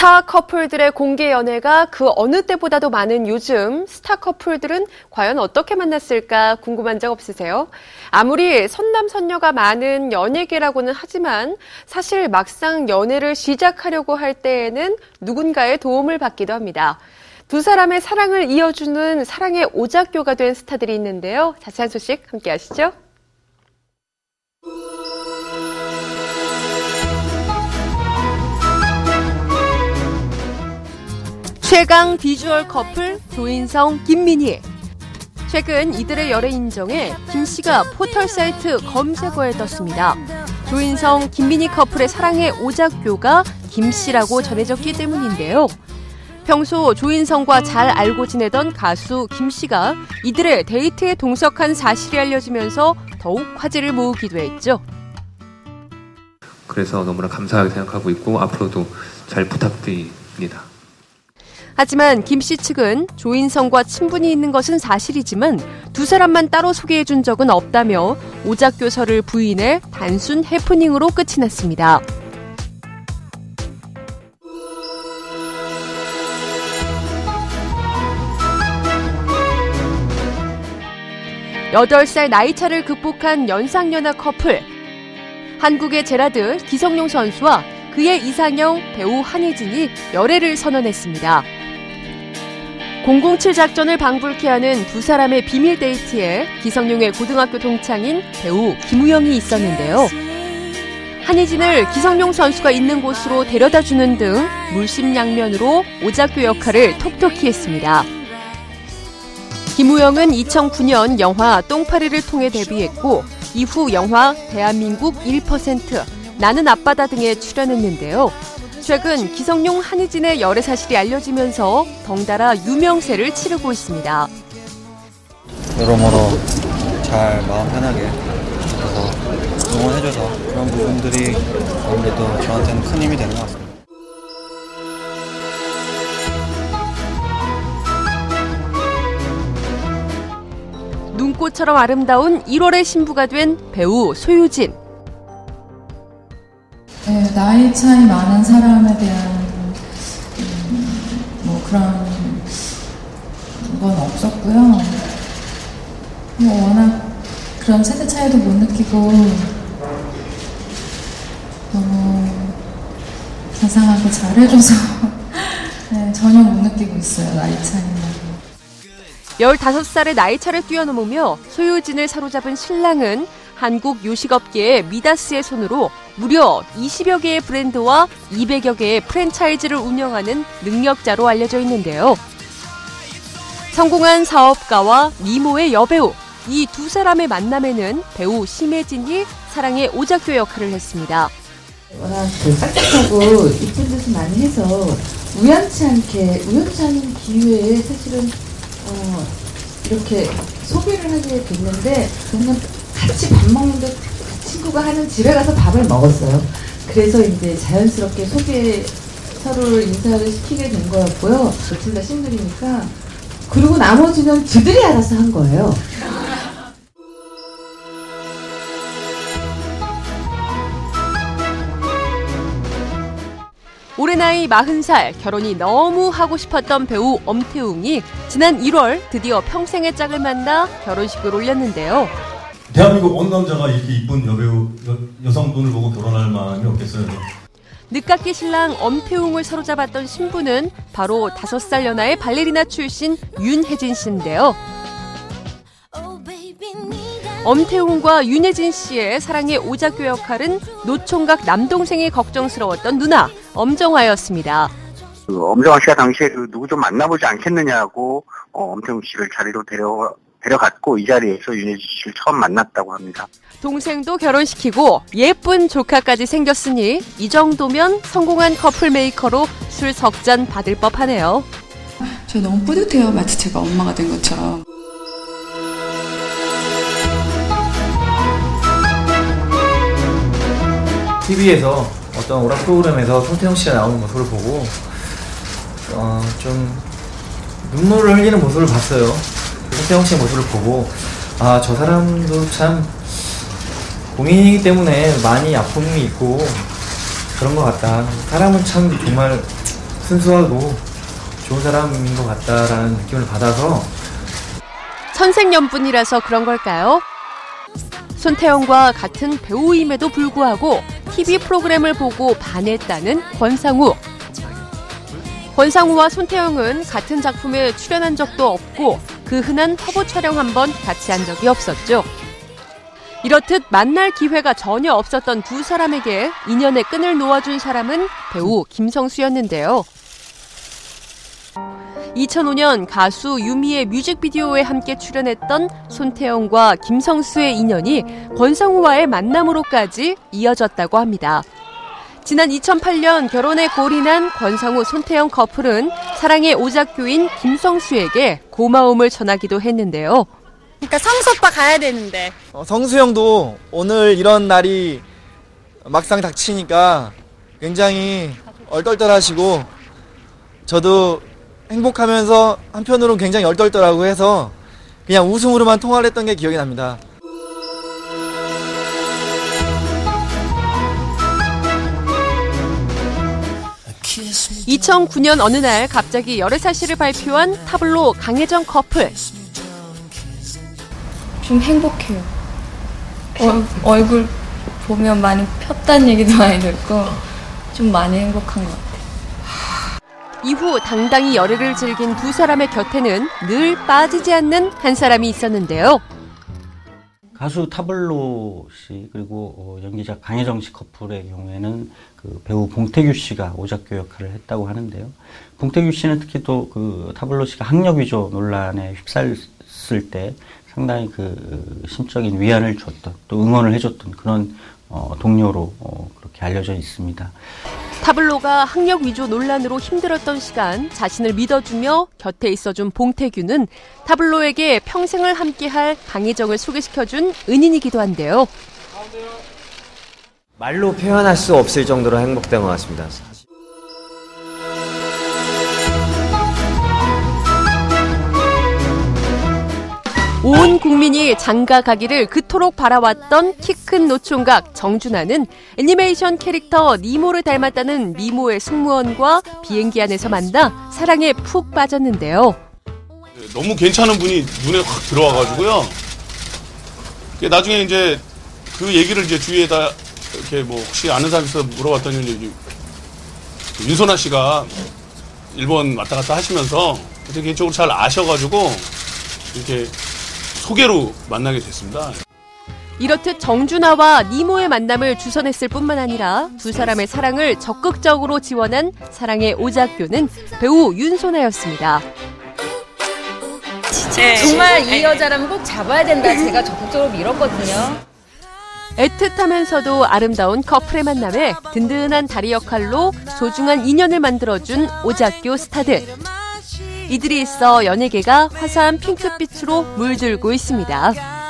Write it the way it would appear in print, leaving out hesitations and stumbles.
스타 커플들의 공개 연애가 그 어느 때보다도 많은 요즘 스타 커플들은 과연 어떻게 만났을까 궁금한 적 없으세요? 아무리 선남선녀가 많은 연예계라고는 하지만 사실 막상 연애를 시작하려고 할 때에는 누군가의 도움을 받기도 합니다. 두 사람의 사랑을 이어주는 사랑의 오작교가 된 스타들이 있는데요. 자세한 소식 함께 하시죠. 최강 비주얼 커플 조인성, 김민희. 최근 이들의 열애 인정에 김 씨가 포털 사이트 검색어에 떴습니다. 조인성, 김민희 커플의 사랑의 오작교가 김 씨라고 전해졌기 때문인데요. 평소 조인성과 잘 알고 지내던 가수 김 씨가 이들의 데이트에 동석한 사실이 알려지면서 더욱 화제를 모으기도 했죠. 그래서 너무나 감사하게 생각하고 있고 앞으로도 잘 부탁드립니다. 하지만 김 씨 측은 조인성과 친분이 있는 것은 사실이지만 두 사람만 따로 소개해준 적은 없다며 오작교설을 부인해 단순 해프닝으로 끝이 났습니다. 여덟 살 나이차를 극복한 연상연하 커플. 한국의 제라드 기성용 선수와 그의 이상형 배우 한혜진이 열애를 선언했습니다. 007 작전을 방불케 하는 두 사람의 비밀 데이트에 기성용의 고등학교 동창인 배우 김우영이 있었는데요. 한혜진을 기성용 선수가 있는 곳으로 데려다주는 등 물심양면으로 오작교 역할을 톡톡히 했습니다. 김우영은 2009년 영화 똥파리를 통해 데뷔했고 이후 영화 대한민국 1%, 나는 아빠다 등에 출연했는데요. 최근 기성용, 한혜진의 열애 사실이 알려지면서 덩달아 유명세를 치르고 있습니다. 여러모로 잘 마음 편하게 그래서 응원해줘서 그런 부분들이 아무래도 저한테는 큰 힘이 되는 것 같습니다. 눈꽃처럼 아름다운 1월의 신부가 된 배우 소유진. 네, 나이 차이 많은 사람에 대한 그런 건 없었고요. 워낙 그런 세대 차이도 못 느끼고 너무 자상하게 잘해줘서 네, 전혀 못 느끼고 있어요, 나이 차이는. 15살의 나이차를 뛰어넘으며 소유진을 사로잡은 신랑은 한국 요식업계의 미다스의 손으로 무려 20여 개의 브랜드와 200여 개의 프랜차이즈를 운영하는 능력자로 알려져 있는데요. 성공한 사업가와 미모의 여배우, 이 두 사람의 만남에는 배우 심혜진이 사랑의 오작교 역할을 했습니다. 워낙 깍깍하고 이쁜 짓을 많이 해서 우연치 않은 기회에 사실은 이렇게 소개를 하게 됐는데 그냥 같이 밥 먹는데 그 친구가 하는 집에 가서 밥을 먹었어요. 그래서 이제 자연스럽게 서로를 인사를 시키게 된 거였고요. 둘 다 싱글이니까. 그리고 나머지는 지들이 알아서 한 거예요. 올해 나이 40살, 결혼이 너무 하고 싶었던 배우 엄태웅이 지난 1월 드디어 평생의 짝을 만나 결혼식을 올렸는데요. 대한민국 온 남자가 이렇게 이쁜 여배우, 여성분을 보고 결혼할 마음이 없겠어요. 늦깎이 신랑 엄태웅을 사로잡았던 신부는 바로 5살 연하의 발레리나 출신 윤혜진 씨인데요. 엄태웅과 윤혜진 씨의 사랑의 오작교 역할은 노총각 남동생이 걱정스러웠던 누나 엄정화였습니다. 엄정화 씨가 당시에 누구 좀 만나보지 않겠느냐고 엄태웅 씨를 자리로 데려갔고 이 자리에서 윤혜진 씨를 처음 만났다고 합니다. 동생도 결혼시키고 예쁜 조카까지 생겼으니 이 정도면 성공한 커플 메이커로 술 석 잔 받을 법하네요. 저 너무 뿌듯해요. 마치 제가 엄마가 된 것처럼. TV에서 어떤 오락 프로그램에서 송태영 씨가 나오는 모습을 보고 좀 눈물을 흘리는 모습을 봤어요. 송태영 씨의 모습을 보고 저 사람도 참 공인이기 때문에 많이 아픔이 있고 그런 것 같다. 사람은 참 정말 순수하고 좋은 사람인 것 같다라는 느낌을 받아서. 천생연분이라서 그런 걸까요? 손태영과 같은 배우임에도 불구하고 TV 프로그램을 보고 반했다는 권상우. 권상우와 손태영은 같은 작품에 출연한 적도 없고 그 흔한 화보 촬영 한 번 같이 한 적이 없었죠. 이렇듯 만날 기회가 전혀 없었던 두 사람에게 인연의 끈을 놓아준 사람은 배우 김성수였는데요. 2005년 가수 유미의 뮤직비디오에 함께 출연했던 손태영과 김성수의 인연이 권상우와의 만남으로까지 이어졌다고 합니다. 지난 2008년 결혼에 골인한 권상우 손태영 커플은 사랑의 오작교인 김성수에게 고마움을 전하기도 했는데요. 그러니까 성수 오빠 가야 되는데. 성수 형도 오늘 이런 날이 막상 닥치니까 굉장히 얼떨떨하시고 저도 행복하면서 한편으로는 굉장히 얼떨떨하고 해서 그냥 웃음으로만 통화를 했던 게 기억이 납니다. 2009년 어느 날 갑자기 열애 사실을 발표한 타블로 강혜정 커플. 좀 행복해요. 얼굴 보면 많이 폈다는 얘기도 많이 듣고 좀 많이 행복한 것 같아요. 이후 당당히 열애를 즐긴 두 사람의 곁에는 늘 빠지지 않는 한 사람이 있었는데요. 가수 타블로 씨 그리고 연기자 강혜정 씨 커플의 경우에는 그 배우 봉태규 씨가 오작교 역할을 했다고 하는데요. 봉태규 씨는 특히 또 그 타블로 씨가 학력 위조 논란에 휩싸였을 때 상당히 그 심적인 위안을 줬던 또 응원을 해줬던 그런 동료로 그렇게 알려져 있습니다. 타블로가 학력 위조 논란으로 힘들었던 시간 자신을 믿어주며 곁에 있어준 봉태규는 타블로에게 평생을 함께할 강혜정을 소개시켜준 은인이기도 한데요. 말로 표현할 수 없을 정도로 행복된 것 같습니다. 온 국민이 장가 가기를 그토록 바라왔던 키 큰 노총각 정준하는 애니메이션 캐릭터 니모를 닮았다는 미모의 승무원과 비행기 안에서 만나 사랑에 푹 빠졌는데요. 너무 괜찮은 분이 눈에 확 들어와가지고요. 나중에 이제 그 얘기를 이제 주위에다 이렇게 뭐 혹시 아는 사람 있어 물어봤더니 윤소나 씨가 일본 왔다 갔다 하시면서 개인적으로 잘 아셔가지고 이렇게 소개로 만나게 됐습니다. 이렇듯 정준하와 니모의 만남을 주선했을 뿐만 아니라 두 사람의 사랑을 적극적으로 지원한 사랑의 오작교는 배우 윤소나였습니다. 정말 이 여자라면 꼭 잡아야 된다. 제가 적극적으로 밀었거든요. 애틋하면서도 아름다운 커플의 만남에 든든한 다리 역할로 소중한 인연을 만들어준 오작교 스타들. 이들이 있어 연예계가 화사한 핑크빛으로 물들고 있습니다.